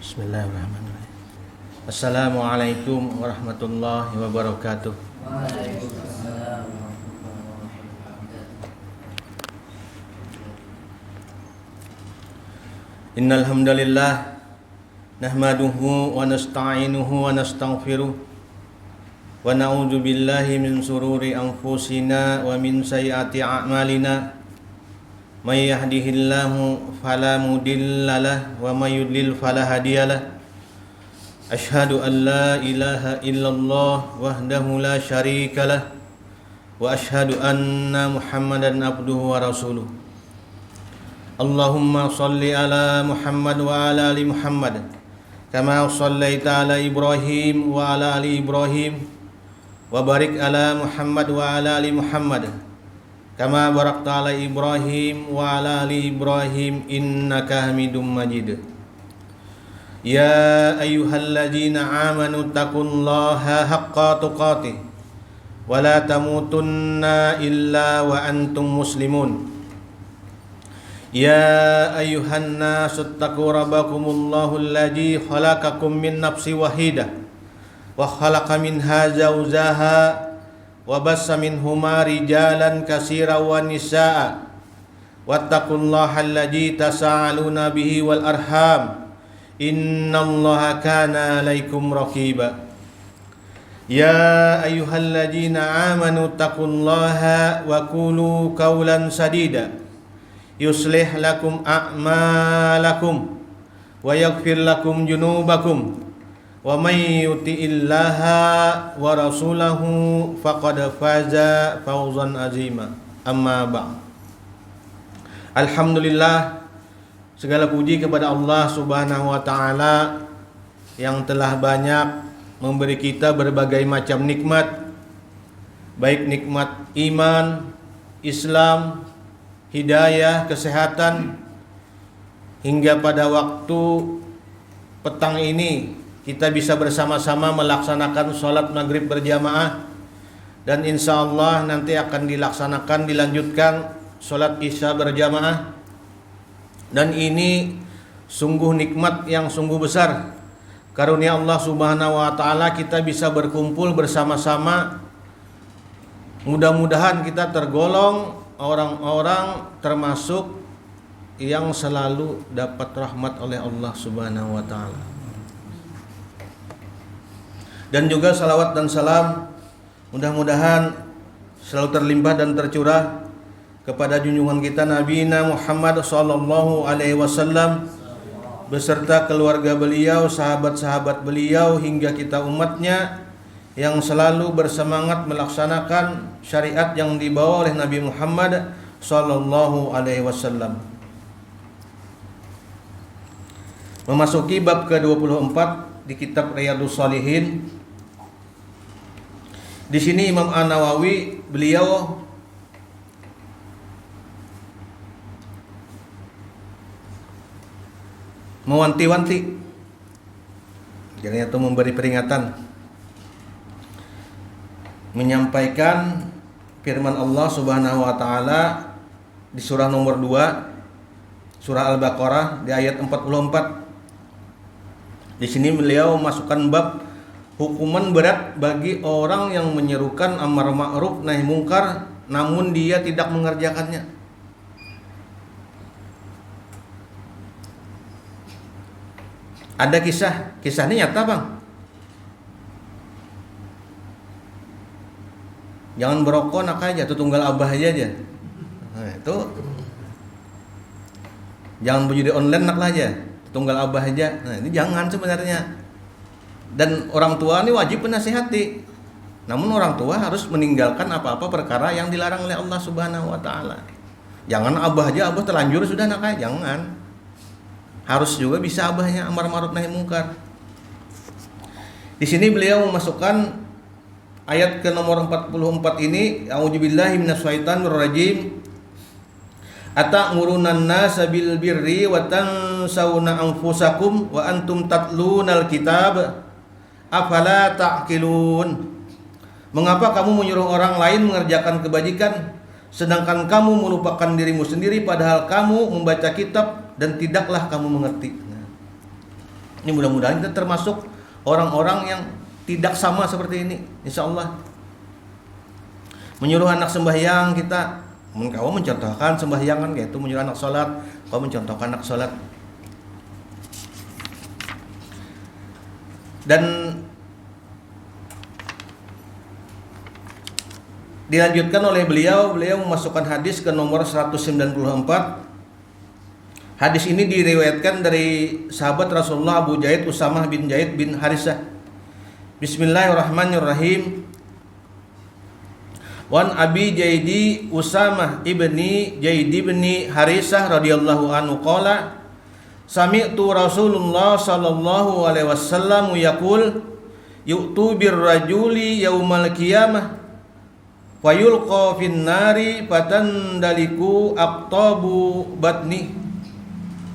Bismillahirrahmanirrahim. Assalamualaikum warahmatullahi wabarakatuh. Waalaikumsalam warahmatullahi wabarakatuh. Innal hamdalillah nahmaduhu wa nasta'inuhu wa nastaghfiruh wa na'udzu billahi min sururi anfusina wa min sayyiati a'malina. May yahdihillahu fala mudhillalah wa may yudlil fala hadiyalah. Asyhadu an la ilaha illallah wahdahu la syarikalah wa asyhadu anna Muhammadan abduhu wa rasuluh. Allahumma shalli ala Muhammad wa ala ali Muhammad kama shallaita ala Ibrahim wa ala ali Ibrahim wa barik ala Muhammad wa ala ali Muhammad kama barakta ala Ibrahim wa ala ali Ibrahim innaka Hamidum Majid. Ya ayyuhalladzina amanu taqullaha haqqa tuqatih wa la tamutunna illa wa antum muslimun. Ya ayyuhan nasu taqu rabbakumullahu alladzi khalaqakum min nafsin wahidah wa khalaqa minha zawjaha wa bassa minhuma rijalan katsiran wa nisaa wattaqullaha alladzi tasaaluna bihi wal arham innallaha kana 'alaikum raqiba. Ya ayyuhalladzina amanu taqullaha wa qulu qawlan sadida yuslih lakum a'malakum wa yaghfir lakum junubakum wa may yuti'illaha wa rasulahu faqad faza fawzan azima. Amma ba'd. Alhamdulillah, segala puji kepada Allah Subhanahu wa taala yang telah banyak memberi kita berbagai macam nikmat, baik nikmat iman, Islam, hidayah, kesehatan, hingga pada waktu petang ini kita bisa bersama-sama melaksanakan sholat maghrib berjamaah, dan insya Allah nanti akan dilanjutkan sholat isya berjamaah. Dan ini sungguh nikmat yang sungguh besar, karunia Allah Subhanahu wa taala kita bisa berkumpul bersama-sama. Mudah-mudahan kita tergolong orang-orang termasuk yang selalu dapat rahmat oleh Allah Subhanahu wa taala. Dan juga salawat dan salam mudah-mudahan selalu terlimpah dan tercurah kepada junjungan kita Nabi Muhammad sallallahu alaihi wasallam beserta keluarga beliau, sahabat-sahabat beliau, hingga kita umatnya yang selalu bersemangat melaksanakan syariat yang dibawa oleh Nabi Muhammad sallallahu alaihi wasallam. Memasuki bab ke-24 di kitab Riyadhus Shalihin. Di sini Imam An-Nawawi beliau mewanti-wanti, jadi itu memberi peringatan, menyampaikan firman Allah Subhanahu wa taala di surah nomor 2 surah Al-Baqarah di ayat 44. Di sini beliau masukkan bab hukuman berat bagi orang yang menyerukan amar ma'ruf nahi mungkar namun dia tidak mengerjakannya. Ada kisahnya nyata, Bang. Jangan berokok nak aja, tuh tunggal abah aja. Nah, itu jangan berjudi online nak aja, tunggal abah aja. Nah, ini jangan sebenarnya. Dan orang tua ini wajib menasihati. Namun orang tua harus meninggalkan apa-apa perkara yang dilarang oleh Allah Subhanahu wa taala. Jangan abah aja, abah terlanjur sudah nak aja, jangan. Harus juga bisa abahnya amar ma'ruf nahi mungkar. Di sini beliau memasukkan ayat ke nomor 44 ini, a'udzubillahi minasyaitonir rajim. Ata'murunan nasa bil birri wa tansawna anfusakum wa antum tatlunal kitab afala ta'qilun. Mengapa kamu menyuruh orang lain mengerjakan kebajikan sedangkan kamu melupakan dirimu sendiri padahal kamu membaca kitab dan tidaklah kamu mengerti. Ini mudah-mudahan kita termasuk orang-orang yang tidak sama seperti ini, insya Allah. Menyuruh anak sembahyang kita, kau mencontohkan sembahyang kan, kayak itu menyuruh anak sholat, kau mencontohkan anak sholat. Dan dilanjutkan oleh beliau memasukkan hadis ke nomor 194. Hadis ini diriwayatkan dari sahabat Rasulullah Abu Zaid Usamah bin Zaid bin Harisah. Bismillahirrahmanirrahim. Wan Abi Zaidi Usamah ibni Zaid ibni Harisah radhiyallahu anhu qala sami'tu Rasulullah sallallahu alaihi wasallam yaqul yu'tu bir rajuli yaumal qiyamah wa yulqa fin nari fatandaliku aqtabu batni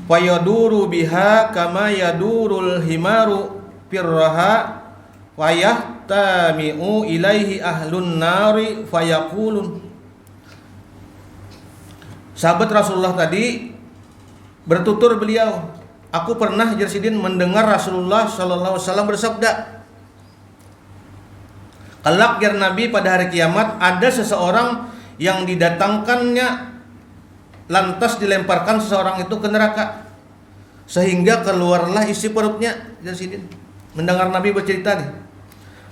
wa yaduru biha kama yadurul himaru firraha wa yahtami'u ilaihi ahlun nari fayaqulun. Sahabat Rasulullah tadi bertutur beliau, aku pernah Jersidin mendengar Rasulullah sallallahu alaihi wasallam bersabda, kelak jar Nabi pada hari kiamat ada seseorang yang didatangkannya lantas dilemparkan seseorang itu ke neraka sehingga keluarlah isi perutnya. Jersidin mendengar Nabi bercerita nih,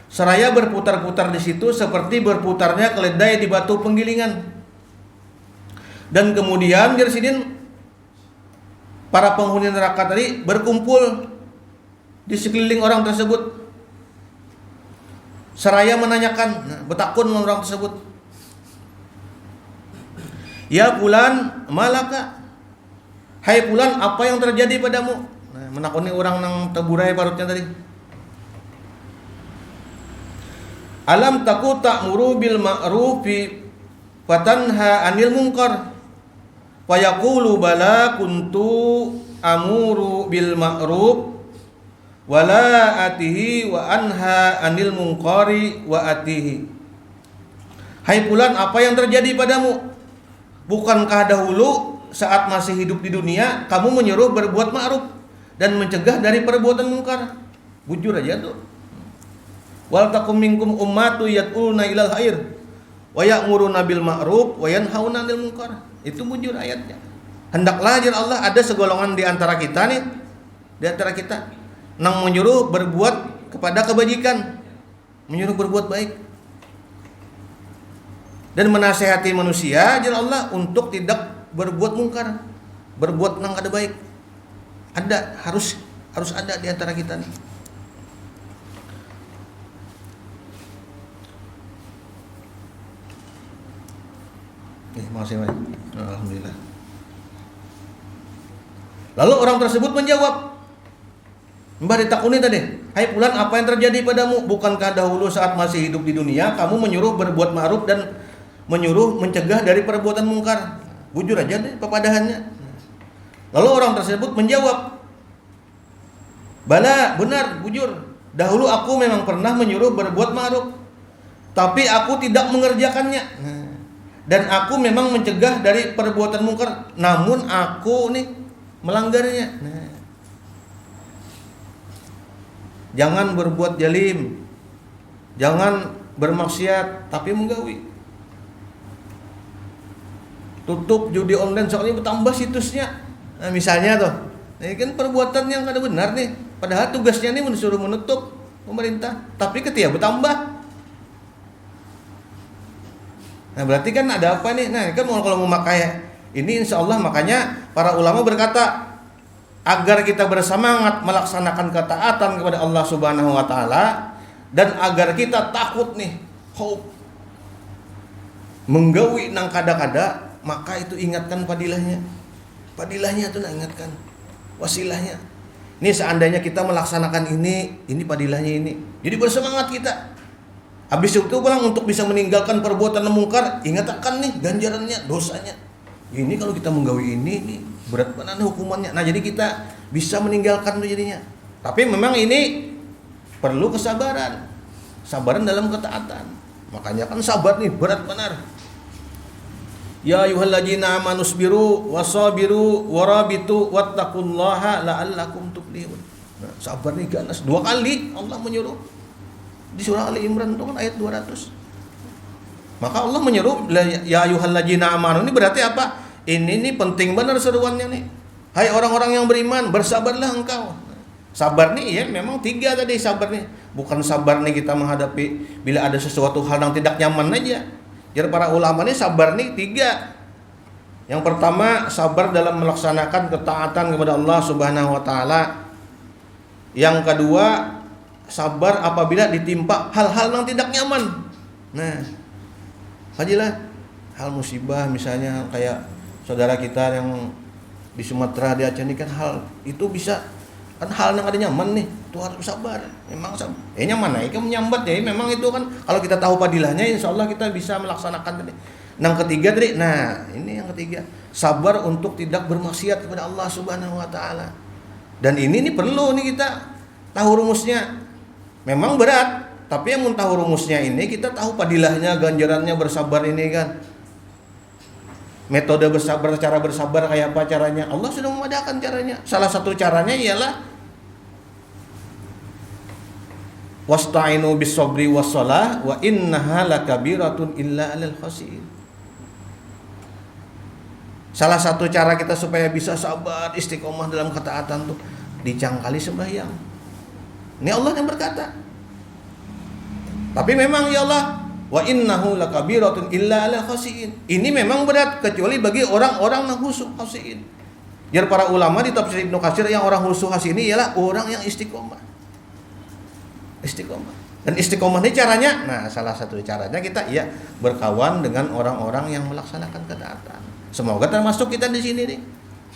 seraya berputar-putar di situ seperti berputarnya keledai di batu penggilingan. Dan kemudian Jersidin para penghuni neraka tadi berkumpul di sekeliling orang tersebut seraya menanyakan, bertakun orang tersebut, ya fulan malaka, hai fulan apa yang terjadi padamu? Menakuni orang yang terburai parutnya tadi. Alam taku ta'muru bil ma'rufi fatanha 'anil munkar wa yaqulu bala kuntu amuru bil ma'ruf wala atihi wa anha 'anil munkari wa atihi. Hai fulan apa yang terjadi padamu? Bukankah dahulu saat masih hidup di dunia kamu menyuruh berbuat ma'ruf dan mencegah dari perbuatan munkar? Bujur aja tuh. Wal takum minkum ummatu yad'una ilal khair wa ya'muruna bil ma'ruf wa yanhauna 'anil munkar. Itu bujur ayatnya. Hendaklah ajar Allah ada segolongan di antara kita nih, di antara kita yang menyuruh berbuat kepada kebajikan, menyuruh berbuat baik dan menasihati manusia ajar Allah untuk tidak berbuat mungkar, berbuat yang kada baik. Ada, harus ada di antara kita nih. Makasih, alhamdulillah. Lalu orang tersebut menjawab, Mbah ditakuni tadi, hai fulan apa yang terjadi padamu? Bukankah dahulu saat masih hidup di dunia kamu menyuruh berbuat ma'ruf dan menyuruh mencegah dari perbuatan mungkar? Bujur aja deh pepadahannya. Lalu orang tersebut menjawab, bala, benar, bujur. Dahulu aku memang pernah menyuruh berbuat ma'ruf, tapi aku tidak mengerjakannya. Dan aku memang mencegah dari perbuatan mungkar, namun aku nih melanggarnya. Jangan berbuat jalim, jangan bermaksiat, tapi menggawi. Tutup judi online soalnya bertambah situsnya. Nah, misalnya tuh, ini kan perbuatan yang kada benar nih. Padahal tugasnya nih disuruh menutup pemerintah, tapi ketika bertambah. Nah berarti kan ada apa nih? Nah kan kalau mau memakai ini insya Allah, makanya para ulama berkata agar kita bersemangat melaksanakan ketaatan kepada Allah Subhanahu wa taala dan agar kita takut nih menggawi nang kada-kada, maka itu ingatkan padilahnya itu ingatkan wasilahnya. Ini seandainya kita melaksanakan ini padilahnya ini. Jadi bersemangat kita. Habis itu pulang untuk bisa meninggalkan perbuatan mungkar, ingatkan nih ganjarannya, dosanya. Ini kalau kita menggawi ini berat banget hukumannya. Nah, jadi kita bisa meninggalkan itu jadinya. Tapi memang ini perlu kesabaran. Sabaran dalam ketaatan. Makanya kan sabar nih berat benar. Ya ayyuhalladzina amanusbiru wasabiru warabitu wattaqullaha la'allakum tuflihun. Nah, sabar nih ganas 2 kali Allah menyuruh. Di surah Ali Imran itu kan ayat 200. Maka Allah menyuruh ya ayyuhalladzina amanu, ini berarti apa? Ini nih penting benar seruannya nih. Hai orang-orang yang beriman, bersabarlah engkau. Sabar nih ya memang 3 tadi sabar nih. Bukan sabar nih kita menghadapi bila ada sesuatu hal yang tidak nyaman aja. Jadi para ulama nih sabar nih 3. Yang pertama, sabar dalam melaksanakan ketaatan kepada Allah Subhanahu wa taala. Yang kedua, sabar apabila ditimpa hal-hal yang tidak nyaman. Nah, hajilah hal musibah misalnya kayak saudara kita yang di Sumatera, di Aceh ini kan hal itu bisa kan hal yang ada nyaman nih, itu harus sabar. Memang sabar. Nyaman aja menyambat ya, memang itu kan kalau kita tahu padilahnya insya Allah kita bisa melaksanakan tadi. Yang ketiga tadi, nah ini yang ketiga, sabar untuk tidak bermaksiat kepada Allah Subhanahu wa taala. Dan ini nih perlu nih kita tahu rumusnya. Memang berat, tapi yang mau tahu rumusnya ini kita tahu padilahnya, ganjarannya bersabar ini kan. Metode bersabar, cara bersabar kayak apa caranya? Allah sudah memadakan caranya. Salah satu caranya ialah wasta'inu bis-sabri was-shalah wa innaha lakabiratun illa 'alal khashiyin. Salah satu cara kita supaya bisa sabar, istiqomah dalam ketaatan tuh dicangkali sembahyang. Ini Allah yang berkata. Tapi memang ya Allah, wa innahu lakabiratun illa 'alal khashiyin. Ini memang berat kecuali bagi orang-orang yang khusyuk khashiyin. Jadi para ulama di tafsir Ibnu Katsir yang orang khusyuk khashiyin ini ialah orang yang istiqomah. Istiqomah. Dan istiqomah ini caranya, nah salah satu caranya kita ya berkawan dengan orang-orang yang melaksanakan ketaatan. Semoga termasuk kita di sini nih.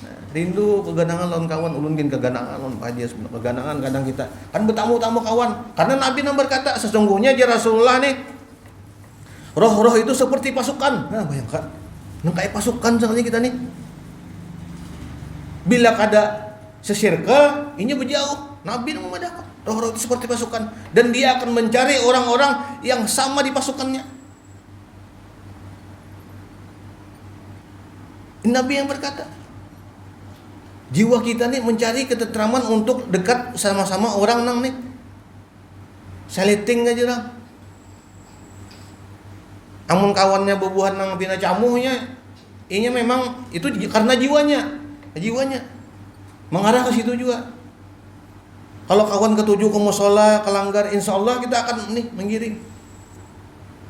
Nah, rindu keganangan lawan kawan, ulun gin keganangan lawan paja keganangan kadang kita kan bertamu-tamu kawan. Karena Nabi yang berkata sesungguhnya ya Rasulullah nih roh-roh itu seperti pasukan. Nah, bayangkan. Nang kayak pasukan soalnya kita nih. Bila kada sesirkel, ini berjauh. Nabi yang memadakan. Roh-roh itu seperti pasukan dan dia akan mencari orang-orang yang sama di pasukannya. Nabi yang berkata, jiwa kita nih mencari ketentraman untuk dekat sama-sama orang nang nih. Seliting aja lah. Amun kawannya bebuhan nang pina camuhnya, ini memang itu karena jiwanya mengarah ke situ juga. Kalau kawan ketujuh ke musola, kelanggar, insya Allah kita akan nih menggiring.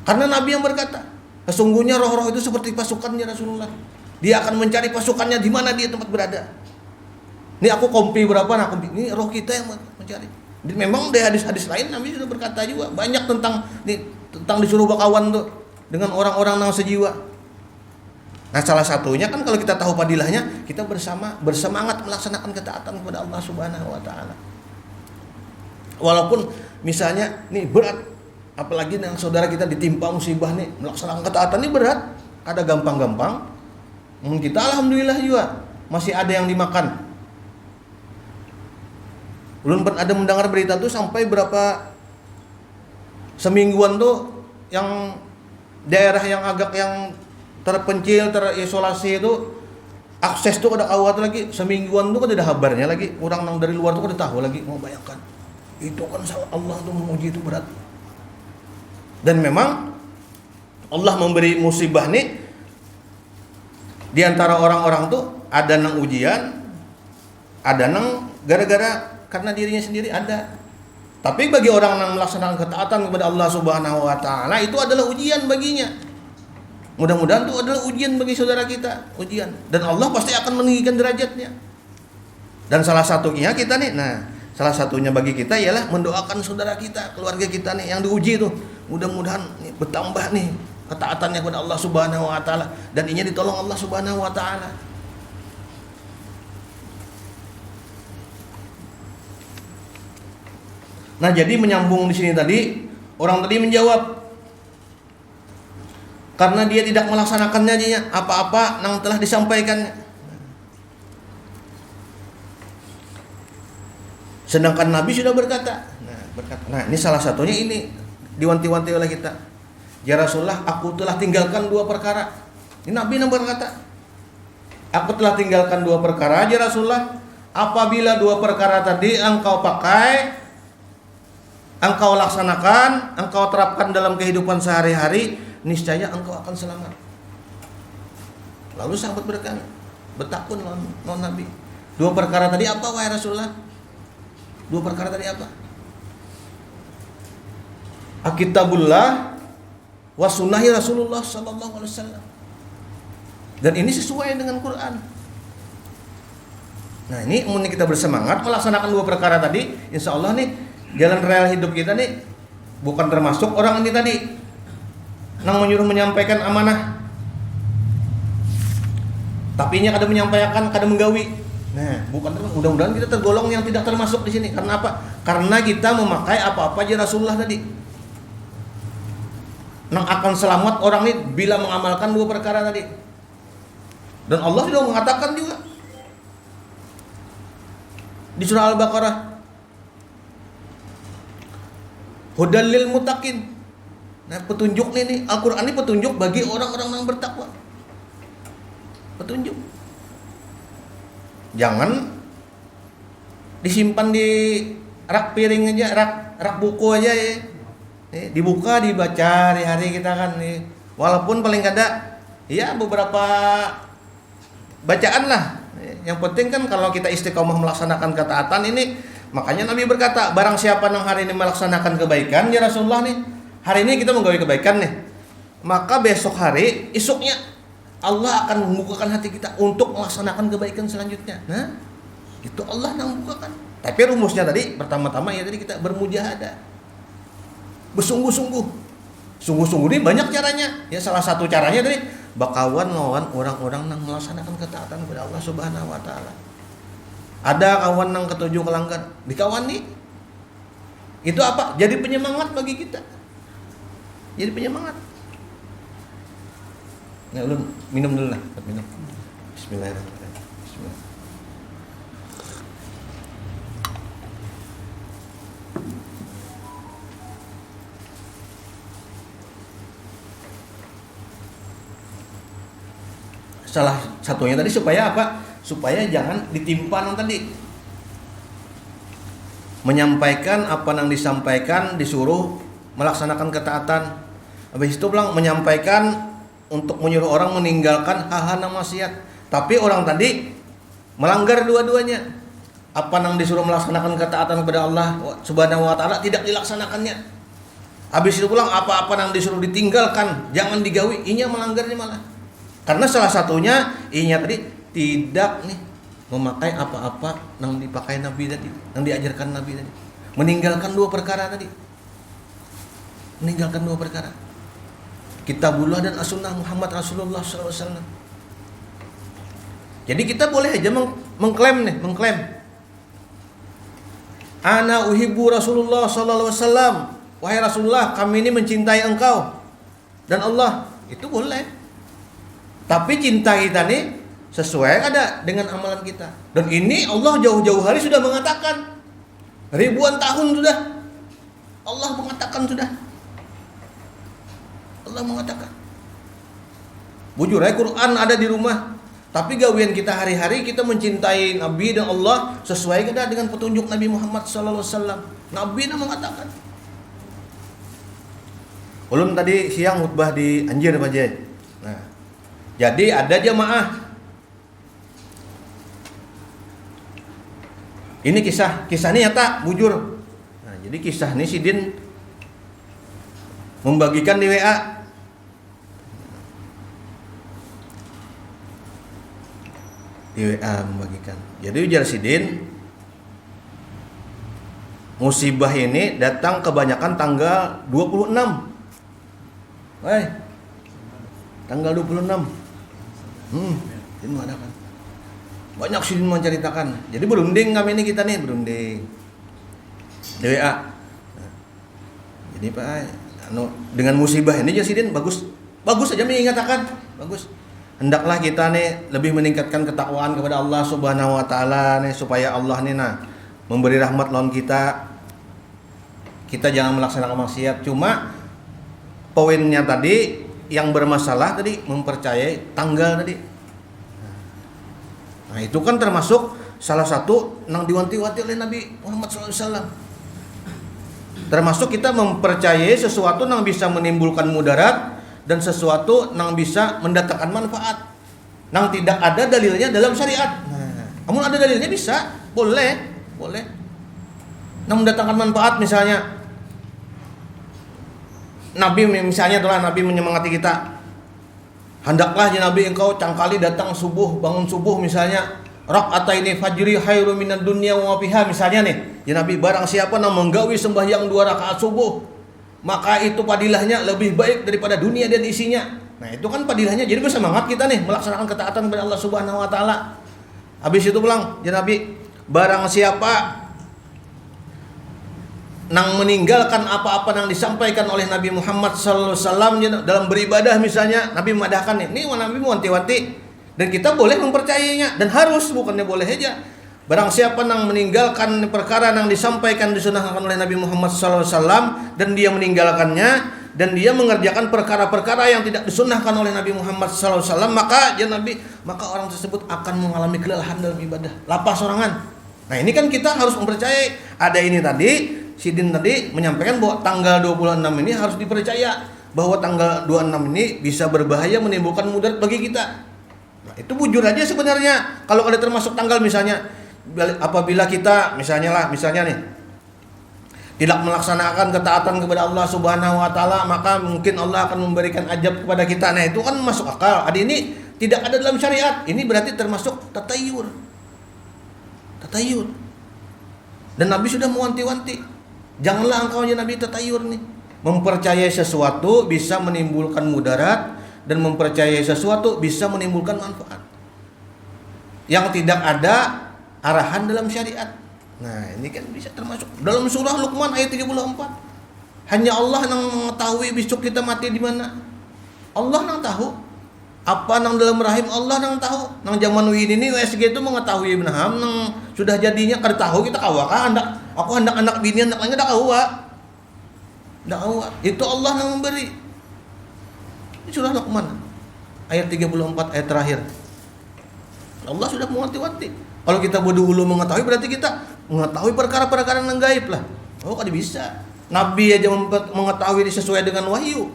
Karena Nabi yang berkata, sesungguhnya roh-roh itu seperti pasukannya Rasulullah. Dia akan mencari pasukannya di mana dia tempat berada. Ini aku kompi berapa, nah kompi. Ini roh kita yang mencari. Jadi memang dari hadis-hadis lain Nabi sudah berkata juga banyak tentang disuruh berkawan tuh dengan orang-orang yang sejiwa. Nah salah satunya kan kalau kita tahu padilahnya, kita bersemangat melaksanakan ketaatan kepada Allah Subhanahu wa taala. Walaupun misalnya nih berat, apalagi yang saudara kita ditimpa musibah nih, melaksanakan ketaatan ini berat, ada gampang-gampang. Kita alhamdulillah juga masih ada yang dimakan. Belum ada mendengar berita tuh sampai berapa semingguan tuh yang daerah yang agak yang terpencil, terisolasi itu akses tuh ada awat lagi semingguan tuh kan ada kabarnya lagi, orang yang dari luar tuh kan tahu lagi. Mau bayangkan itu kan Allah tuh menguji itu berat. Dan memang Allah memberi musibah nih di antara orang-orang tuh ada nang ujian, ada nang gara-gara karena dirinya sendiri ada. Tapi bagi orang yang melaksanakan ketaatan kepada Allah Subhanahu wa taala itu adalah ujian baginya. Mudah-mudahan itu adalah ujian bagi saudara kita, ujian. Dan Allah pasti akan meninggikan derajatnya. Dan salah satunya kita nih, salah satunya bagi kita ialah mendoakan saudara kita, keluarga kita nih yang diuji tuh. Mudah-mudahan nih bertambah nih ketaatannya kepada Allah Subhanahu wa taala dan ini ditolong Allah Subhanahu wa taala. Nah, jadi menyambung di sini tadi, orang tadi menjawab karena dia tidak melaksanakannya apa-apa yang telah disampaikannya. Sedangkan Nabi sudah berkata. Nah, ini salah satunya ini diwanti-wanti oleh kita. Ya Rasulullah, aku telah tinggalkan 2 perkara. Ini Nabi yang berkata. Aku telah tinggalkan 2 perkara, ya Rasulullah. apabila dua perkara tadi engkau pakai, engkau laksanakan, engkau terapkan dalam kehidupan sehari-hari, niscaya engkau akan selamat. Lalu sahabat bertakun non Nabi, dua perkara tadi apa wahai Rasulullah? Dua perkara tadi apa? Kitabullah wa sunnahi Rasulullah sallallahu alaihi wasallam. Dan ini sesuai dengan Quran. Nah, ini mun kita bersemangat melaksanakan dua perkara tadi, insya Allah nih jalan real hidup kita nih bukan termasuk orang ini tadi nang menyuruh menyampaikan amanah, tapi nya kada menyampaikan, kada menggawi. Nah, bukan termasuk. Mudah-mudahan kita tergolong yang tidak termasuk di sini. Karena apa? Karena kita memakai apa-apa aja Rasulullah tadi. Nang akan selamat orang ini bila mengamalkan dua perkara tadi. Dan Allah sudah mengatakan juga di surah Al-Baqarah, hudal lil muttaqin. Nah, petunjuk ini Al-Qur'an ini petunjuk bagi orang-orang yang bertakwa. Petunjuk. Jangan disimpan di rak piring aja, rak buku aja ya. Dibuka, dibaca hari-hari kita kan nih. Walaupun paling kada ya beberapa bacaan lah. Yang penting kan kalau kita istiqomah melaksanakan ketaatan ini, makanya Nabi berkata, barang siapa yang hari ini melaksanakan kebaikan ya Rasulullah nih, hari ini kita menggawe kebaikan nih, maka besok hari, esoknya Allah akan membukakan hati kita untuk melaksanakan kebaikan selanjutnya. Nah, itu Allah yang membukakan. Tapi rumusnya tadi, pertama-tama ya tadi kita bermujahadah, bersungguh-sungguh. Sungguh-sungguh ini banyak caranya. Ya salah satu caranya tadi bakawan lawan orang-orang yang melaksanakan ketaatan kepada Allah Subhanahu wa taala. Ada kawan yang ketujuh kelanggar, dikawan nih. Itu apa? Jadi penyemangat bagi kita. Jadi penyemangat. Nah, ulun minum dulu lah, minum. Bismillahirrahmanirrahim. Bismillah. Salah satunya tadi supaya apa? Supaya jangan ditimpa yang tadi. Menyampaikan apa yang disampaikan, disuruh melaksanakan ketaatan. Habis itu pulang menyampaikan untuk menyuruh orang meninggalkan hal-hal yang maksiat. Tapi orang tadi melanggar dua-duanya. Apa yang disuruh melaksanakan ketaatan kepada Allah Subhanahu wa taala tidak dilaksanakannya. Habis itu pulang apa-apa yang disuruh ditinggalkan, jangan digawi, inya melanggarnya malah. Karena salah satunya inya tadi tidak nih memakai apa-apa yang dipakai Nabi tadi, yang diajarkan Nabi tadi. Meninggalkan dua perkara tadi. Meninggalkan dua perkara. Kitabullah dan as-sunnah Muhammad Rasulullah SAW. Jadi kita boleh aja mengklaim. Ana uhibbu Rasulullah sallallahu alaihi wasallam. Wahai Rasulullah, kami ini mencintai engkau dan Allah. Itu boleh. Tapi cinta kita nih sesuai ada dengan amalan kita. Dan ini Allah jauh-jauh hari sudah mengatakan. Ribuan tahun sudah. Allah mengatakan sudah. Allah mengatakan. Bujur ya, Quran ada di rumah. Tapi gawian kita hari-hari kita mencintai Nabi dan Allah sesuai kita dengan petunjuk Nabi Muhammad SAW. Nabi yang mengatakan. Ulun tadi siang khutbah di Anjir Pak Jai. Nah, jadi ada jamaah. Ini kisah ini nyata, bujur. Nah, jadi kisah ini si Din membagikan di WA. Di WA membagikan. Jadi ujar si Din, musibah ini datang kebanyakan tanggal 26. Tanggal 26. Din mengadakan. Banyak sih menceritakan. Jadi berunding kami ini kita nih berunding. Di WA. Nah, jadi Pak, dengan musibah ini Jasidin bagus aja mengatakan, bagus. Hendaklah kita nih lebih meningkatkan ketakwaan kepada Allah Subhanahu wa taala nih supaya Allah nih memberi rahmat lawan kita. Kita jangan melaksanakan maksiat. Cuma poinnya tadi yang bermasalah tadi mempercayai tanggal tadi. Nah, itu kan termasuk salah satu nang diwanti-wanti oleh Nabi Muhammad SAW. Termasuk kita mempercayai sesuatu yang bisa menimbulkan mudarat dan sesuatu yang bisa mendatangkan manfaat. Yang tidak ada dalilnya dalam syariat. Nah, namun ada dalilnya bisa, boleh. Yang mendatangkan manfaat misalnya Nabi misalnya adalah Nabi menyemangati kita. Hendaklah ya Nabi engkau cangkali datang subuh, bangun subuh misalnya. Rak'ataini fajri khairum minad dunya wa ma fiha misalnya nih. Ya Nabi, barang siapa yang menggawi sembahyang 2 rakaat subuh, maka itu padilahnya lebih baik daripada dunia dan isinya. Nah, itu kan padilahnya. Jadi bersemangat kita nih melaksanakan ketaatan kepada Allah Subhanahu wa taala. Habis itu pulang, ya Nabi, barang siapa nang meninggalkan apa-apa yang disampaikan oleh Nabi Muhammad sallallahu alaihi wasallam dalam beribadah misalnya, Nabi memadahkan ini Nabi wanti-wanti dan kita boleh mempercayainya dan harus, bukannya boleh aja. Barang siapa yang meninggalkan perkara yang disampaikan disunahkan oleh Nabi Muhammad sallallahu alaihi wasallam dan dia meninggalkannya dan dia mengerjakan perkara-perkara yang tidak disunahkan oleh Nabi Muhammad sallallahu alaihi wasallam, maka orang tersebut akan mengalami kelelahan dalam ibadah, lapas sorangan. Nah, ini kan kita harus mempercayai. Ada ini tadi Sidin tadi menyampaikan bahwa tanggal 26 ini harus dipercaya bahwa tanggal 26 ini bisa berbahaya, menimbulkan mudarat bagi kita. Nah, itu bujur aja sebenarnya. Kalau ada termasuk tanggal misalnya apabila kita misalnya nih tidak melaksanakan ketaatan kepada Allah Subhanahu wa taala, maka mungkin Allah akan memberikan ajab kepada kita. Nah, itu kan masuk akal. Ada ini tidak ada dalam syariat. Ini berarti termasuk tatayur. Dan Nabi sudah mewanti-wanti. Janganlah engkau ya Nabi tatayur nih. Mempercayai sesuatu bisa menimbulkan mudarat dan mempercayai sesuatu bisa menimbulkan manfaat. Yang tidak ada arahan dalam syariat. Nah, ini kan bisa termasuk dalam surah Luqman ayat 34. Hanya Allah yang mengetahui besok kita mati di mana. Allah yang tahu. Apa nang dalam rahim Allah nang tahu. Nang zaman ini USG itu mengetahui benaham nang sudah jadinya kada tahu kita kawaka hendak anak bini anak lainnya dak awa. Itu Allah yang memberi. Ini surah Luqman ayat 34 ayat terakhir. Allah sudah mewanti-wanti. Kalau kita dulu mengetahui berarti kita mengetahui perkara-perkara yang gaib lah. Oh, kada bisa. Nabi aja mengetahui sesuai dengan wahyu.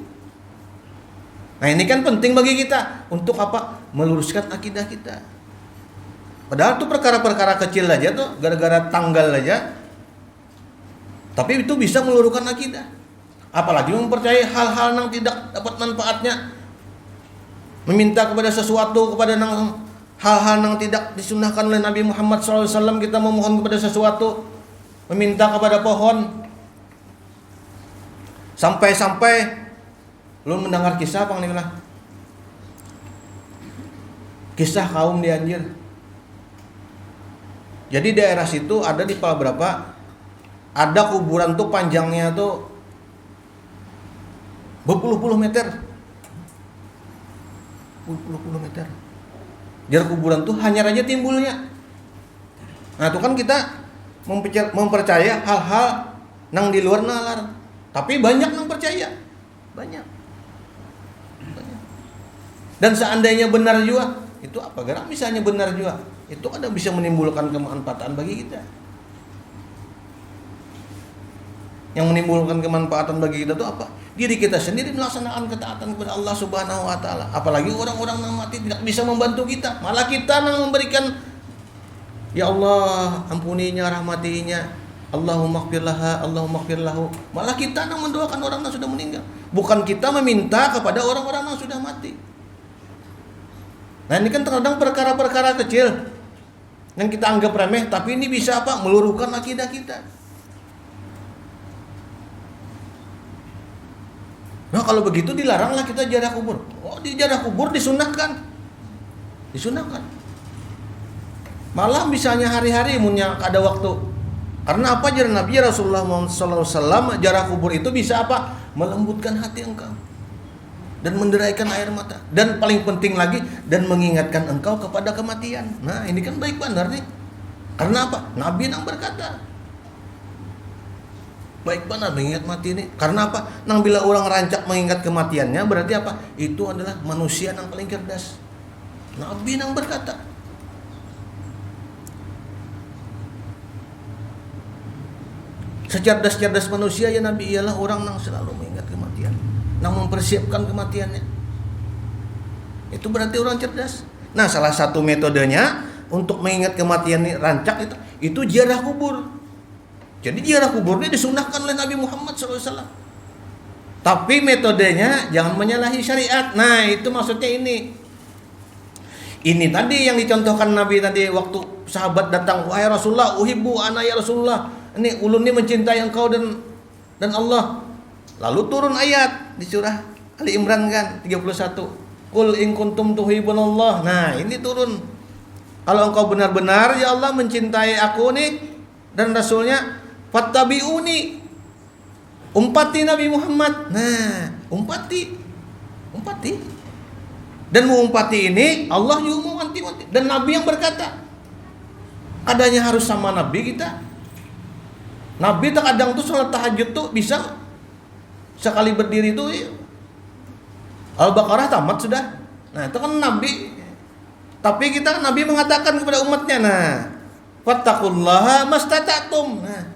Nah, ini kan penting bagi kita untuk apa? Meluruskan akidah kita. Padahal itu perkara-perkara kecil aja tuh, gara-gara tanggal aja. Tapi itu bisa meluruskan akidah. Apalagi mempercayai hal-hal yang tidak dapat manfaatnya. Meminta kepada sesuatu, kepada hal-hal yang tidak disunahkan oleh Nabi Muhammad SAW, kita memohon kepada sesuatu. Meminta kepada pohon. Sampai-sampai lu mendengar kisah apa nih lah? Kisah kaum di Anjir. Jadi daerah situ ada di Palaberapa, ada kuburan tuh panjangnya tuh berpuluh-puluh meter. Berpuluh-puluh meter. Jarak kuburan tuh hanya aja timbulnya. Nah, itu kan kita mempercaya hal-hal yang di luar nalar. Tapi banyak yang percaya. Banyak. Dan seandainya benar juga, itu apa? Karena misalnya benar juga, itu ada bisa menimbulkan kemanfaatan bagi kita. Yang menimbulkan kemanfaatan bagi kita itu apa? Diri kita sendiri melaksanakan ketaatan kepada Allah Subhanahu wa taala. Apalagi orang-orang yang mati tidak bisa membantu kita, malah kita yang memberikan, ya Allah, ampuninya, rahmatinya. Allahumma ighfirlaha, Allahumma ighfirlahu. Malah kita yang mendoakan orang yang sudah meninggal. Bukan kita meminta kepada orang-orang yang sudah mati. Nah, ini kan terkadang perkara-perkara kecil yang kita anggap remeh, tapi ini bisa apa? Meluruhkan akidah kita. Nah, kalau begitu dilaranglah kita ziarah kubur. Oh, di ziarah kubur disunahkan. Malah misalnya hari-hari punya ada waktu. Karena apa? Ajaran Nabi Rasulullah SAW, ziarah kubur itu bisa apa? Melembutkan hati engkau. Dan menderaikan air mata. Dan paling penting lagi, dan mengingatkan engkau kepada kematian. Nah, ini kan baik benar nih. Karena apa? Nabi yang berkata, baik benar mengingat mati ini. Karena apa? Nang bila orang rancak mengingat kematiannya, berarti apa? Itu adalah manusia yang paling cerdas. Nabi yang berkata. Secerdas-cerdas manusia ya Nabi ialah orang yang selalu mengingat kematian, yang mempersiapkan kematiannya. Itu berarti orang cerdas. Nah, salah satu metodenya untuk mengingat kematian ini rancak itu ziarah kubur. Jadi ziarah kubur ini disunahkan oleh Nabi Muhammad SAW. Tapi metodenya jangan menyalahi syariat. Nah, itu maksudnya ini. Ini tadi yang dicontohkan Nabi tadi waktu sahabat datang, wahai Rasulullah, uhibbu ana ya Rasulullah. Ini ulun ini mencintai engkau dan Allah. Lalu turun ayat di surah Ali Imran kan 31. Qul in kuntum tuhibbunallah. Nah, ini turun. Kalau engkau benar-benar ya Allah mencintai aku nih dan Rasulnya, fattabi'uni. Umpati Nabi Muhammad. Nah, umpati. Dan mengumpati ini Allah juga mengumpati. Dan Nabi yang berkata, adanya harus sama Nabi kita. Nabi terkadang tuh sholat tahajud tuh bisa sekali berdiri tuh Al-Baqarah tamat sudah. Nah, itu kan Nabi. Tapi kita Nabi mengatakan kepada umatnya, nah, fattaqullaha mastata'tum. Nah,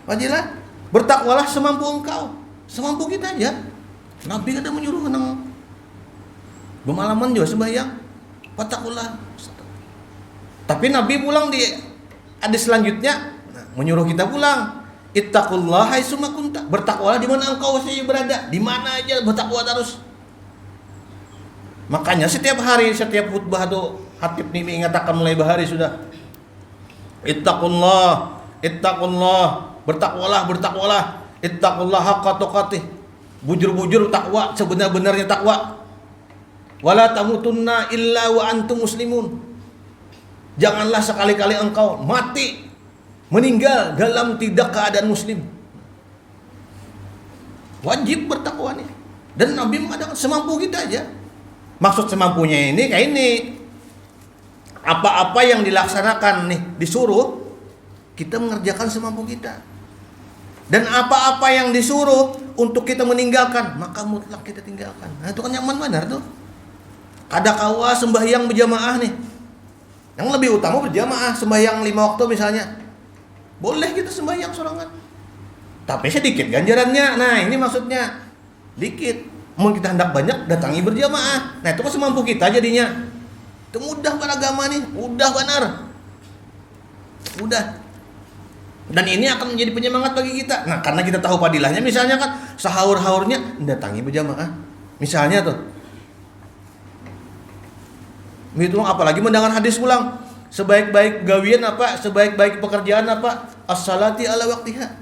wajilah bertakwalah semampu engkau, semampu kita aja. Nabi kadang menyuruh nang bermalaman juga sembahyang, fattaqullah. Tapi Nabi pulang di hadis selanjutnya menyuruh kita pulang, ittaqullaha haitsuma kunta. Bertakwalah di mana engkau saja berada, di mana aja bertakwa terus. Makanya setiap hari, setiap khutbah tuh Hatib nih mengatakan mulai bahari sudah. Ittaqullah, bertakwalah. Ittaqullah haqqa tuqatih. Bujur-bujur takwa, sebenar-benarnya takwa. Wala tamutunna illa wa antum muslimun. Janganlah sekali-kali engkau mati, meninggal dalam tidak keadaan muslim. Wajib bertakwa nih. Dan Nabi mengatakan semampu kita aja. Maksud semampunya ini kayak ini. Apa-apa yang dilaksanakan nih disuruh, kita mengerjakan semampu kita. Dan apa-apa yang disuruh untuk kita meninggalkan, maka mutlak kita tinggalkan. Nah, itu kan yang benar tuh. Ada kawa sembahyang berjamaah nih. Yang lebih utama berjamaah, sembahyang 5 waktu misalnya. Boleh kita sembahyang sorangan, tapi sedikit ganjarannya. Nah, ini maksudnya dikit. Mau kita hendak banyak, datangi berjamaah. Nah, itu kan semampu kita jadinya. Itu mudah beragama nih, mudah benar. Mudah. Dan ini akan menjadi penyemangat bagi kita. Nah, karena kita tahu padilahnya, misalnya kan sahur-sahurnya datangi berjamaah. Misalnya tuh. Begitu apalagi mendengar hadis pulang. Sebaik-baik gawian apa? Sebaik-baik pekerjaan apa? As-salati ala waktiha.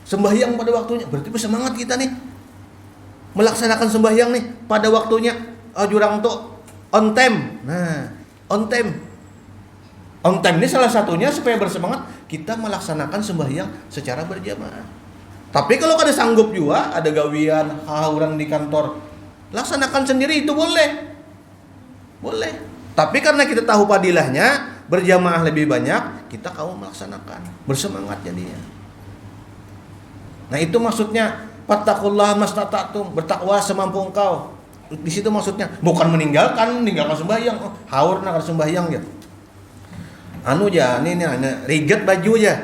Sembahyang pada waktunya. Berarti bersemangat kita nih melaksanakan sembahyang nih pada waktunya. Jurang tuh on time. Nah, on time. On time ini salah satunya supaya bersemangat kita melaksanakan sembahyang secara berjamaah. Tapi kalau ada sanggup juga, ada gawian, hauran di kantor, laksanakan sendiri itu boleh. Boleh. Tapi karena kita tahu padilahnya, berjamaah lebih banyak, kita kaum melaksanakan, bersemangat jadinya. Nah, itu maksudnya fattaqullaha mastata'tum, bertakwa semampu engkau. Di situ maksudnya bukan meninggalkan sembahyang. Haur nak sembahyang ya. Ini riget baju aja.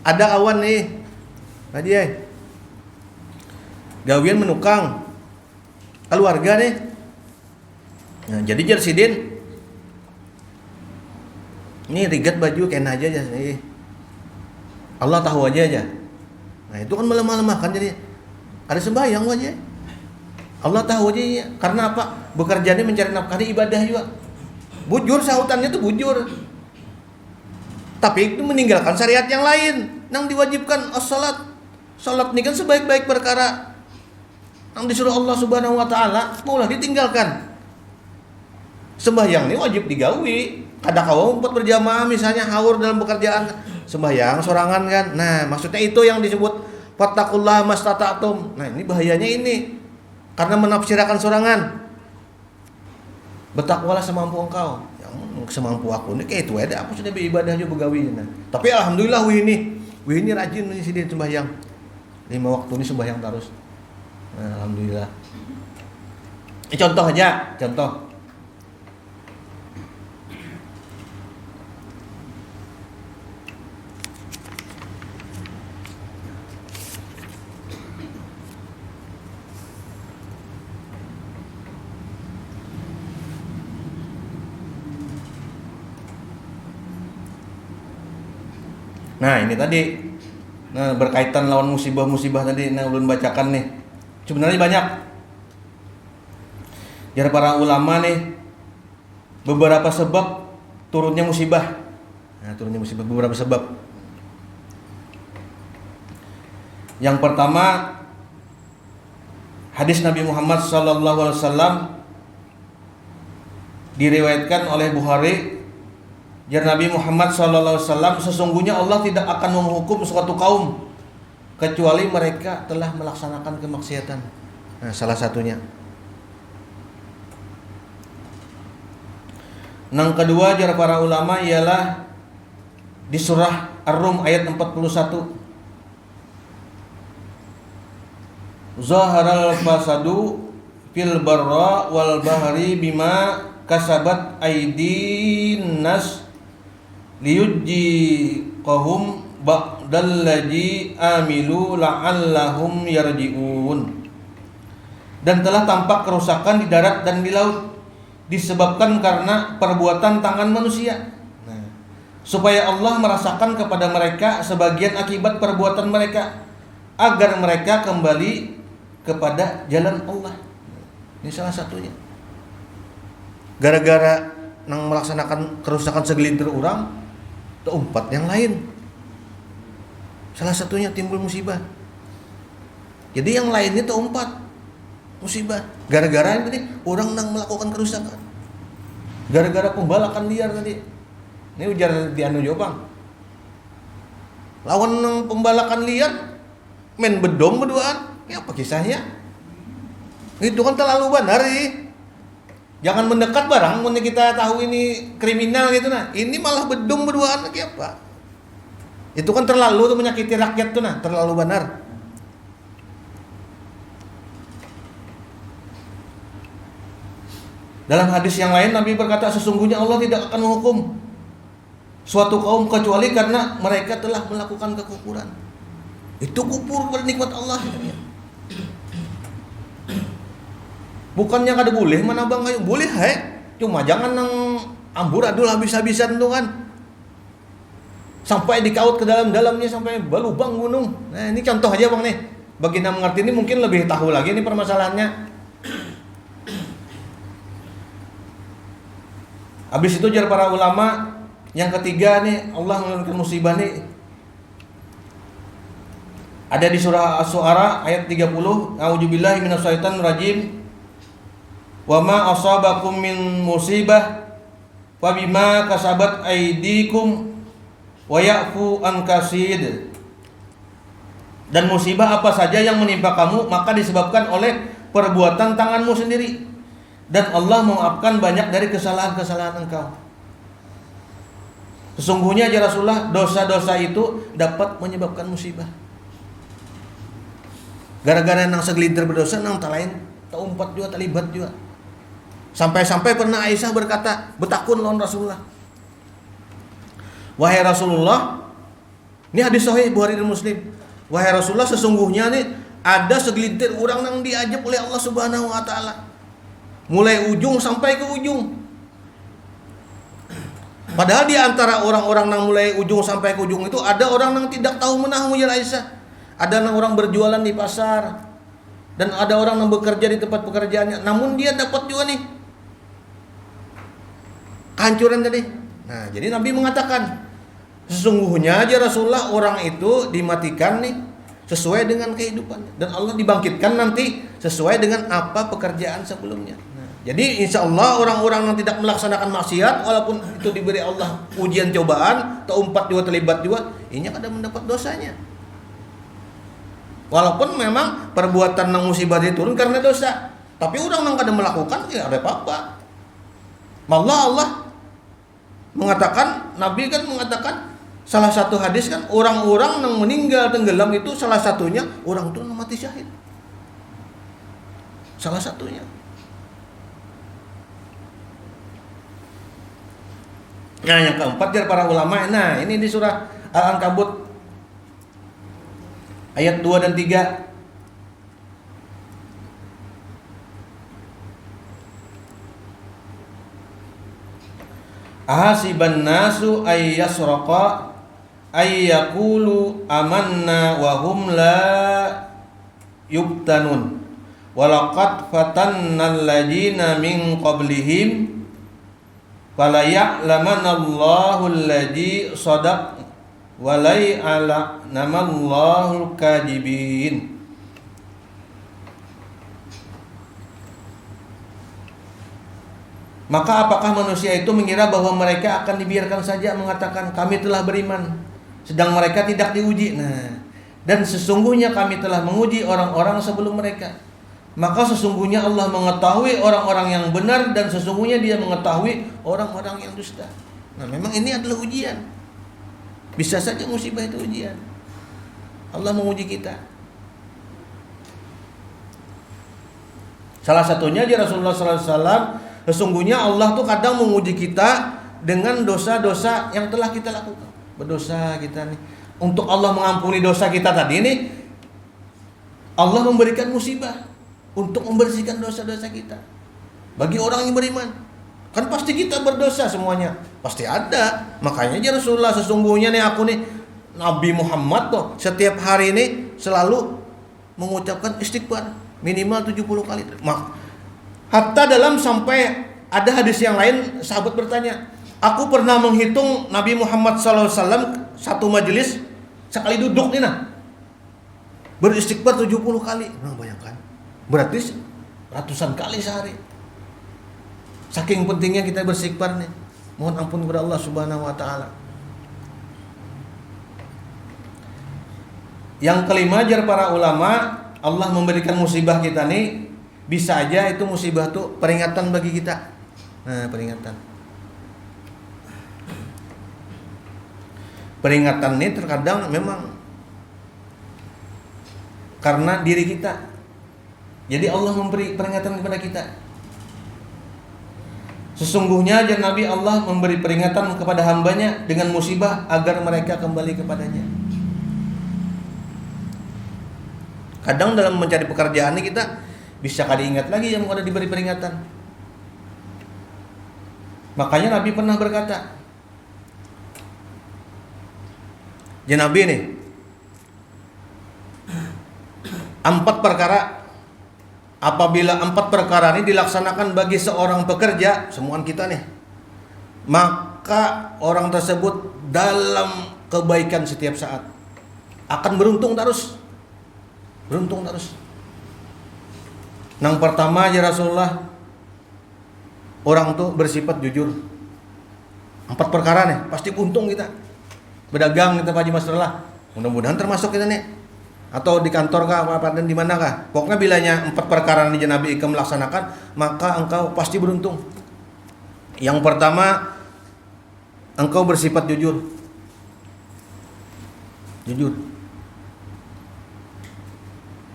Ada awan nih. Tadi gawian menukang keluarga nih. Nah, jadi Jersidin ini rigat baju kena aja nih. Allah tahu aja. Nah, itu kan melemah-lemahkan jadi ada sembahyang aja. Allah tahu aja ya. Karena apa? Bekerjanya mencari nafkah di ibadah juga. Bujur sahutannya tuh bujur. Tapi itu meninggalkan syariat yang lain yang diwajibkan as-salat. Salat ini kan sebaik-baik perkara yang disuruh Allah Subhanahu wa taala, maulah ditinggalkan. Sembahyang ini wajib digawi. Kada kau empat berjamaah misalnya haur dalam pekerjaan sembahyang sorangan kan. Nah, maksudnya itu yang disebut fattaqullaha mastata'tum. Nah, ini bahayanya ini. Karena menafsirkan sorangan. Bertakwalah semampu engkau. Yang semampu aku ini kayak itu ada aku sudah beribadah juga begawi. Nah, tapi alhamdulillah wih ini rajin nih sini sembahyang. 5 waktu ini sembahyang terus. Nah, alhamdulillah. Ini contoh aja, contoh. Nah ini tadi, nah berkaitan lawan musibah-musibah tadi yang ulun bacakan nih. Sebenarnya banyak. Jar para ulama nih, beberapa sebab turunnya musibah. Nah turunnya musibah beberapa sebab. Yang pertama, hadis Nabi Muhammad SAW diriwayatkan oleh Bukhari. Jar Nabi Muhammad SAW, sesungguhnya Allah tidak akan menghukum suatu kaum kecuali mereka telah melaksanakan kemaksiatan. Nah, salah satunya. Yang kedua, jar para ulama ialah di surah Ar-Rum ayat 41. Zaharal fasadu fil barra wal bahri bima kasabat aydin nas liyujjiqahum ba'dal ladzi amilu la'allahum yarji'un. Dan telah tampak kerusakan di darat dan di laut disebabkan karena perbuatan tangan manusia. Nah, supaya Allah merasakan kepada mereka sebagian akibat perbuatan mereka agar mereka kembali kepada jalan Allah. Ini salah satunya. Gara-gara nang melaksanakan kerusakan segelintir orang, keempat yang lain. Salah satunya timbul musibah. Jadi yang lainnya keempat musibah. Gara-gara ini orang nang melakukan kerusakan. Gara-gara pembalakan liar tadi. Ini ujar di anu Jopang. Lawan nang pembalakan liar, main bedom berduaan. Ya apa kisahnya? Itu kan terlalu benar sih. Jangan mendekat barang, mun kita tahu ini kriminal gitu nah. Ini malah bedom berduaan lagi apa? Itu kan terlalu tuh menyakiti rakyat tuh nah, terlalu benar. Dalam hadis yang lain Nabi berkata, sesungguhnya Allah tidak akan menghukum suatu kaum kecuali karena mereka telah melakukan kekufuran. Itu kufur pada nikmat Allah. Bukannya kada boleh mana bang kayu boleh cuma jangan nang amburadul habis-habisan tuh kan sampai dikaut ke dalamnya sampai balubang gunung. Nah ini contoh aja bang nih bagi yang mengerti ini mungkin lebih tahu lagi nih permasalahannya. Habis itu jar para ulama yang ketiga nih Allah menurunkan musibah nih ada di surah Asy-Syu'ara ayat 30. A'udzubillahi minasyaitonir rajim. Wa ma asabakum min musibah fa bima kasabat aydikum wa ya'fu an katsir. Dan musibah apa saja yang menimpa kamu maka disebabkan oleh perbuatan tanganmu sendiri dan Allah memaafkan banyak dari kesalahan-kesalahan engkau. Sesungguhnya ya Rasulullah dosa-dosa itu dapat menyebabkan musibah. Gara-gara nang segelintir berdosa nang talain taumpat juga talibat juga. Sampai-sampai pernah Aisyah berkata, betakun lawan Rasulullah. Wahai Rasulullah, ini hadis sahih Bukhari dan Muslim. Wahai Rasulullah, sesungguhnya nih ada segelintir orang yang diajab oleh Allah Subhanahu wa taala. Mulai ujung sampai ke ujung. Padahal di antara orang-orang yang mulai ujung sampai ke ujung itu ada orang yang tidak tahu menahu ya Aisyah. Ada orang berjualan di pasar dan ada orang yang bekerja di tempat pekerjaannya. Namun dia dapat juga nih kehancuran tadi. Nah, jadi Nabi mengatakan, sesungguhnya aja Rasulullah orang itu dimatikan nih sesuai dengan kehidupannya dan Allah dibangkitkan nanti sesuai dengan apa pekerjaan sebelumnya. Nah, jadi insya Allah orang-orang yang tidak melaksanakan maksiat walaupun itu diberi Allah ujian cobaan, keempat juga terlibat juga, ini kada mendapat dosanya. Walaupun memang perbuatan yang musibah itu turun karena dosa, tapi orang yang kada melakukan ya ada apa-apa. Malah Allah mengatakan, Nabi kan mengatakan salah satu hadis kan orang-orang yang meninggal tenggelam itu salah satunya orang itu mati syahid. Salah satunya. Nah yang keempat dari para ulama, nah ini di surah Al-Ankabut ayat 2 dan 3. Ahasiban nasu ay yasraqa ayyaqulu amanna wa hum la yubtanun walaqad fatannal ladzina min qablihim fala ya'lamanallahu alladzi shadaq wa la ya'lamanallahu al-kadhibin. Maka apakah manusia itu mengira bahwa mereka akan dibiarkan saja mengatakan kami telah beriman, sedang mereka tidak diuji? Nah, dan sesungguhnya kami telah menguji orang-orang sebelum mereka. Maka sesungguhnya Allah mengetahui orang-orang yang benar dan sesungguhnya Dia mengetahui orang-orang yang dusta. Nah, memang ini adalah ujian. Bisa saja musibah itu ujian. Allah menguji kita. Salah satunya di Rasulullah SAW, sesungguhnya Allah tuh kadang menguji kita dengan dosa-dosa yang telah kita lakukan. Berdosa kita nih. Untuk Allah mengampuni dosa kita tadi ini, Allah memberikan musibah untuk membersihkan dosa-dosa kita. Bagi orang yang beriman, kan pasti kita berdosa semuanya, pasti ada. Makanya aja Rasulullah, sesungguhnya nih aku nih Nabi Muhammad tuh setiap hari ini selalu mengucapkan istighfar minimal 70 kali. Hatta dalam sampai ada hadis yang lain sahabat bertanya, aku pernah menghitung Nabi Muhammad SAW satu majelis sekali duduk nih nah beristighfar 70 kali. Nah bayangkan, berarti ratusan kali sehari. Saking pentingnya kita beristighfar nih. Mohon ampun kepada Allah Subhanahu wa taala. Yang kelima, jar para ulama, Allah memberikan musibah kita nih, bisa aja itu musibah tuh peringatan bagi kita. Nah, peringatan. Peringatan ini terkadang memang karena diri kita. Jadi Allah memberi peringatan kepada kita. Sesungguhnya aja Nabi Allah memberi peringatan kepada hambanya dengan musibah agar mereka kembali kepadanya. Kadang dalam mencari pekerjaan ini kita bisa kali ingat lagi yang udah diberi peringatan. Makanya Nabi pernah berkata, ya Nabi nih, 4 perkara, apabila 4 perkara ini dilaksanakan bagi seorang pekerja, semuaan kita nih, maka orang tersebut dalam kebaikan setiap saat, akan beruntung terus. Beruntung terus. Yang pertama ya Rasulullah, orang tuh bersifat jujur. 4 perkara nih, pasti untung kita. Berdagang kita Pak Haji Masrullah, mudah-mudahan termasuk kita nih. Atau di kantor kah, apa dan di mana kah? Pokoknya bilanya 4 perkara ini Nabi Ika melaksanakan, maka engkau pasti beruntung. Yang pertama, engkau bersifat jujur. Jujur.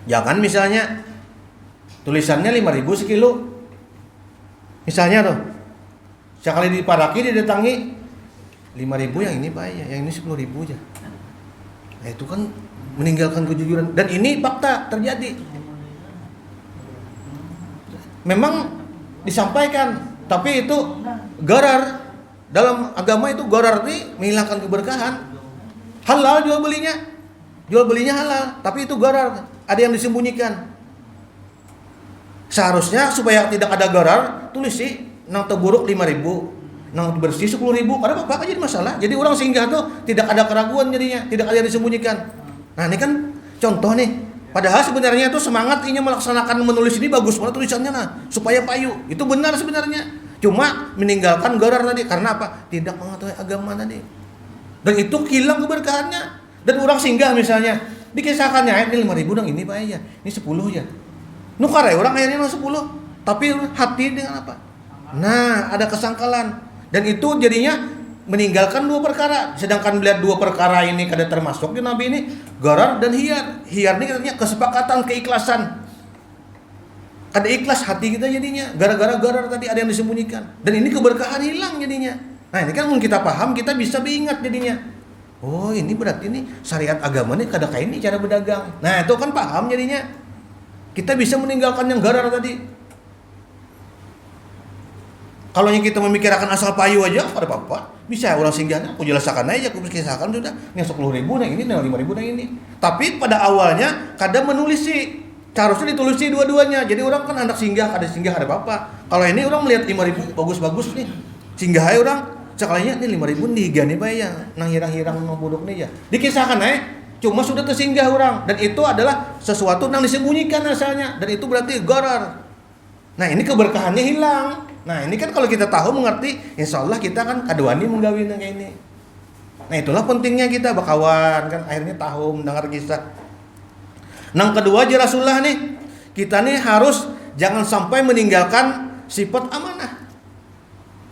Jangan misalnya tulisannya 5.000 sekilo. Misalnya tuh, sekali diparaki didatangi 5.000 yang ini Pak ya, yang ini 10.000 aja. Nah, itu kan meninggalkan kejujuran, dan ini fakta terjadi. Memang disampaikan, tapi itu gharar. Dalam agama itu gharar ini menghilangkan keberkahan. Halal jual belinya halal, tapi itu gharar, ada yang disembunyikan. Seharusnya supaya tidak ada gharar, tulis sih nang teburuk 5.000, nang bersih 10.000, karena apa jadi masalah. Jadi orang singgah tuh tidak ada keraguan jadinya, tidak ada yang disembunyikan. Nah ini kan contoh nih. Padahal sebenarnya itu semangat ini melaksanakan menulis ini bagus banget tulisannya nah, supaya payu. Itu benar sebenarnya. Cuma meninggalkan gharar tadi karena apa? Tidak mengetahui agama tadi. Dan itu hilang keberkahannya. Dan orang singgah misalnya, dikisahkannya ini 5.000 dong ini Pak ya. Ini 10 ya. Nukare orang akhirnya 10, tapi hati dengan apa? Nah, ada kesangkalan. Dan itu jadinya meninggalkan 2 perkara. Sedangkan melihat 2 perkara ini kada termasuk di Nabi ini, gharar dan hiyar. Hiyar ini katanya kesepakatan, keikhlasan. Kada ikhlas hati kita jadinya, gara-gara gharar tadi ada yang disembunyikan. Dan ini keberkahan hilang jadinya. Nah, ini kan kita paham, kita bisa ingat jadinya. Oh, ini berarti ini syariat agama ini kada kayak ini cara berdagang. Nah, itu kan paham jadinya. Kita bisa meninggalkan yang gharar tadi. Kalau yang kita memikirkan asal payu aja, pada apa-apa. Bisa orang singgah, aku jelaskan aja, aku kisahkan sudah. Ini 10.000 nah ini, 5.000 nah ini. Tapi pada awalnya kadang menulis sih, harusnya ditulis sih dua-duanya. Jadi orang kan anak singgah, ada apa-apa. Kalau ini orang melihat 5.000 bagus-bagus nih, singgah aja orang. Sekalinya ini 5.000 nih gani pak ya, nang hirang-hirang nang buduk nih ya. Dikisahkan cuma sudah tersinggah orang, dan itu adalah sesuatu yang disembunyikan asalnya, dan itu berarti gharar. Nah ini keberkahannya hilang. Nah ini kan kalau kita tahu mengerti, insya Allah kita kan kadwani menggawin yang kayak ini. Nah itulah pentingnya kita berkawan kan, akhirnya tahu mendengar kisah. Yang kedua aja Rasulullah nih, kita nih harus jangan sampai meninggalkan sifat amanah.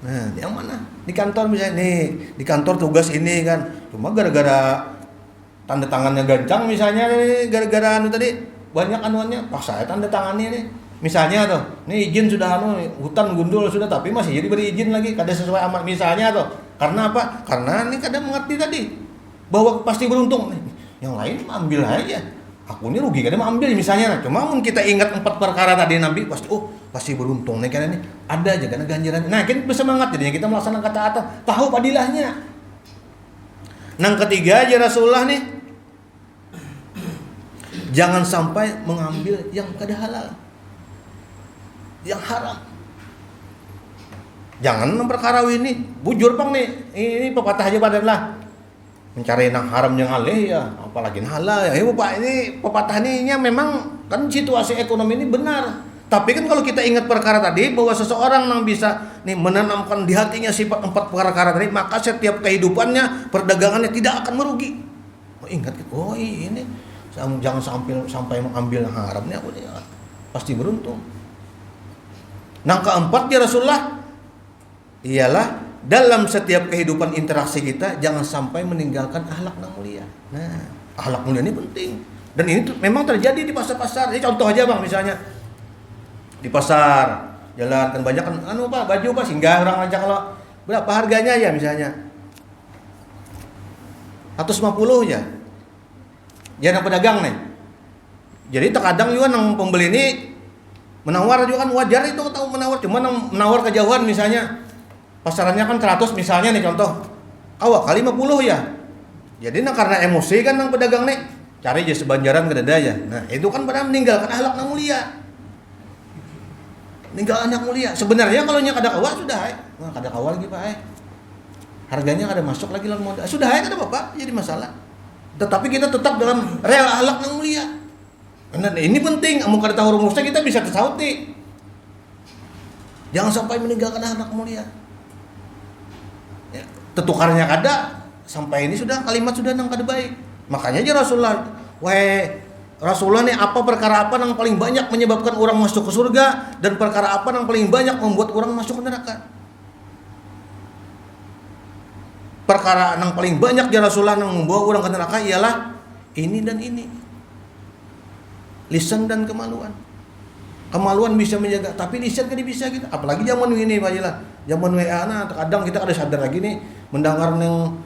Nah di amanah di kantor misalnya nih, di kantor tugas ini kan, cuma gara-gara tanda tangannya gancang misalnya nih, gara-gara anu tadi banyak anuannya, paksa saya tanda tangannya nih. Misalnya tuh, nih izin sudah hutan gundul sudah, tapi masih jadi beri izin lagi, kada sesuai amat misalnya tuh. Karena apa? Karena ini kadang mengerti tadi bahwa pasti beruntung. Yang lain ambil aja. Aku ini rugi kadang ambil misalnya. Cuma mun kita ingat 4 perkara tadi Nabi pasti beruntung nih karena ini ada aja karena ganjaran. Nah, kita bersemangat jadinya kita melaksanakan ketaatan, tahu padilahnya. Yang ketiga aja Rasulullah nih, jangan sampai mengambil yang kada halal, yang haram. Jangan perkara ini bujur pang nih, ini pepatah aja badan lah, mencari yang haram yang halal ya, apalagi yang halal ya. Pak ini pepatah ini memang kan situasi ekonomi ini benar. Tapi kan kalau kita ingat perkara tadi bahwa seseorang yang bisa nih menanamkan di hatinya sifat 4 perkara tadi, maka setiap kehidupannya, perdagangannya tidak akan merugi. Ingat, ini jangan sampai mengambil yang haramnya, pasti beruntung. Yang keempat ya Rasulullah, ialah dalam setiap kehidupan interaksi kita jangan sampai meninggalkan akhlak yang mulia. Nah, akhlak mulia ini penting. Dan ini memang terjadi di pasar-pasar. Ini contoh aja Bang, misalnya di pasar jalan kan banyak kan Pak, baju Pak, singgah orang aja kalau berapa harganya ya misalnya 150 ya. Jangan pedagang nih. Jadi terkadang juga nang pembeli ini menawar juga kan wajar itu tahu menawar, cuma menawar kejauhan misalnya pasarannya kan 100 misalnya nih contoh, awak kali 50 ya. Jadi karena emosi kan nang pedagang nih cari aja sebanjaran ke dada ya. Nah itu kan pada meninggalkan akhlak yang mulia, meninggalkan anak mulia. Sebenarnya kalau nyak ada kawal sudah kada kawal lagi Pak harganya kada masuk lagi lawan modal sudah kada apa-apa jadi masalah. Tetapi kita tetap dalam real akhlak yang mulia. Nah, ini penting, amun kada tahu rumusnya kita bisa tersauti. Jangan sampai meninggalkan anak mulia. Ya, tetukarnya kada sampai ini sudah kalimat sudah nang kada baik. Makanya aja Rasulullah nih apa perkara apa yang paling banyak menyebabkan orang masuk ke surga dan perkara apa yang paling banyak membuat orang masuk ke neraka. Perkara yang paling banyak ya Rasulullah yang membawa orang ke neraka ialah ini dan ini. Lisan dan kemaluan. Kemaluan bisa menjaga, tapi lisan kan bisa kita. Apalagi zaman ini Pak Jila. Zaman WA kadang kita kada sadar lagi nih mendengar yang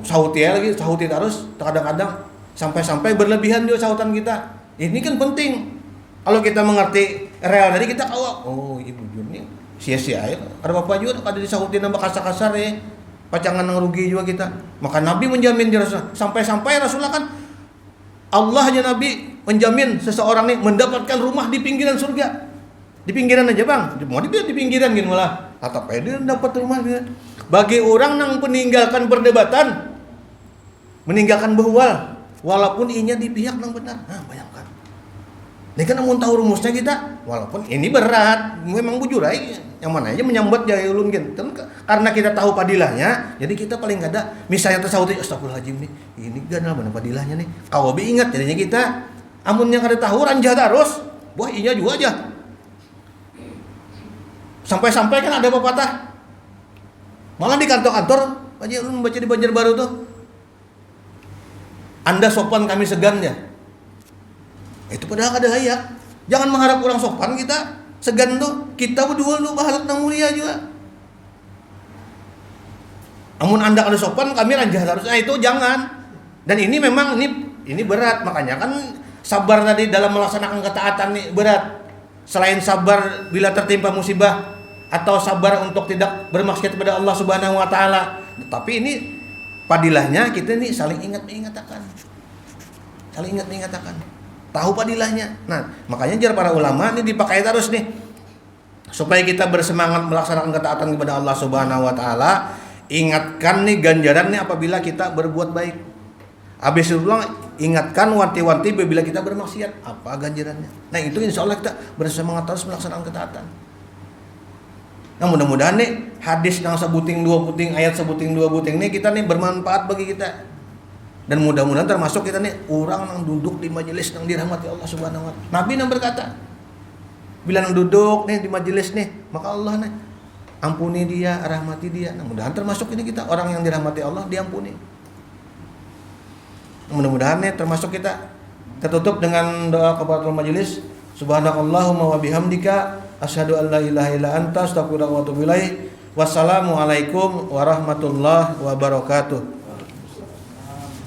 sauti lagi, sauti terus kadang-kadang sampai berlebihan juga sautan kita. Ini kan penting. Kalau kita mengerti real tadi kita ibu nih sia-sia ya. Ada apa juga kada disautin nambah kasar-kasar ya. Pacangan yang rugi juga kita. Maka Nabi menjamin di Rasulullah. Sampai Rasulullah kan Allah aja Nabi menjamin seseorang nih mendapatkan rumah di pinggiran surga. Di pinggiran aja Bang. Mau di pinggiran gitu malah. Atau dia dapat rumah gitu. Bagi orang yang meninggalkan perdebatan, meninggalkan bahwal, walaupun inya di pihak yang benar. Nah, bayangkan. Ini kan mau tahu rumusnya kita, walaupun ini berat, memang bujur aja. Yang mana aja menyambat jaya ulun gitu. Karena kita tahu padilahnya, jadi kita paling kada misalnya tersauti astagfirullahaladzim nih. Ini gana mana padilahnya nih. Kau ingat jadinya kita amun yang kada tahu ranjah terus. Wah, iya juga aja. Sampai-sampai kan ada pepatah. Malah di kantor-kantor, aja ulun baca di Banjarbaru tuh. Anda sopan kami segan ya. Itu padahal kada layak. Jangan mengharap orang sopan kita. Segan tuh, kita berdua lu bahalat nang mulia juga. Amun Anda kada sopan, kami ranjah terus. Nah itu jangan. Dan ini memang ini berat, makanya kan sabar tadi dalam melaksanakan ketaatan nih berat. Selain sabar bila tertimpa musibah, atau sabar untuk tidak bermaksiat kepada Allah Subhanahu wa taala. Tapi ini padilahnya kita ini saling ingat-ingatakan. Saling ingat-ingatakan. Tahu padilahnya. Nah, makanya jar para ulama ini dipakai terus nih. Supaya kita bersemangat melaksanakan ketaatan kepada Allah Subhanahu wa taala, ingatkan nih ganjarannya apabila kita berbuat baik. Habis itu ingatkan wanti-wanti apabila kita bermaksiat, apa ganjarannya. Nah, itu insya Allah kita bersemangat terus melaksanakan ketaatan. Nah, mudah-mudahan nih hadis yang sebuting dua puting, ayat sebuting dua puting nih kita nih bermanfaat bagi kita. Dan mudah-mudahan termasuk kita nih orang yang duduk di majelis yang dirahmati Allah Subhanahu wa taala. Nabi yang berkata, bila yang duduk nih di majelis nih, maka Allah nih ampuni dia, rahmati dia. Nah, mudah-mudahan termasuk ini kita orang yang dirahmati Allah diampuni. Mudah-mudahan nih termasuk kita tutup dengan doa kafaratul majelis. Subhanakallahumma wa bihamdika asyhadu an la ilaha illa anta astaghfiruka wa atubu ilaik. Wassalamualaikum warahmatullahi wabarakatuh.